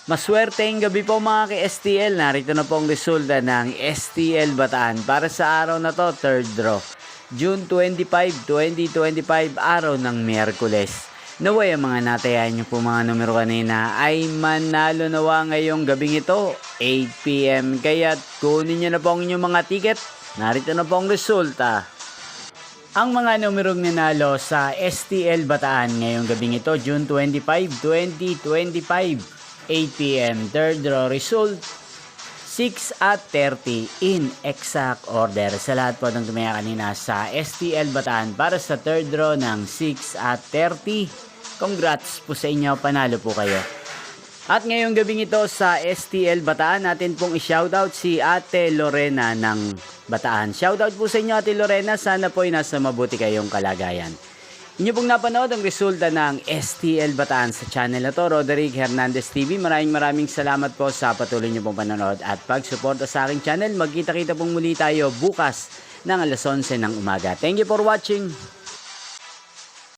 Maswerteng gabi po mga ka-STL. Narito na po ang resulta ng STL Bataan para sa araw na to, third draw. June 25, 2025, araw ng Miyerkules. Naway ang mga natayan nyo po mga numero kanina ay manalo nawa ngayong gabing ito, 8 PM. Kaya kunin nyo na po ang inyong mga ticket. Narito na po ang resulta. Ang mga numerong nanalo sa STL Bataan ngayong gabing ito, June 25, 2025. 8 PM, third draw result 6 at 30 in exact order. Sa lahat po ng tumaya kanina sa STL Bataan para sa third draw ng 6 at 30, congrats po sa inyo, panalo po kayo. At ngayong gabing ito sa STL Bataan, natin pong i-shoutout si Ate Lorena ng Bataan. Shoutout po sa inyo Ate Lorena, sana po ay nasa mabuti kayong kalagayan. Inyo pong napanood ang resulta ng STL Bataan sa channel na to, Roderick Hernandez TV. Maraming salamat po sa patuloy nyo pong panonood at pagsuporta sa aking channel. Magkita-kita pong muli tayo bukas ng alas 11 ng umaga. Thank you for watching.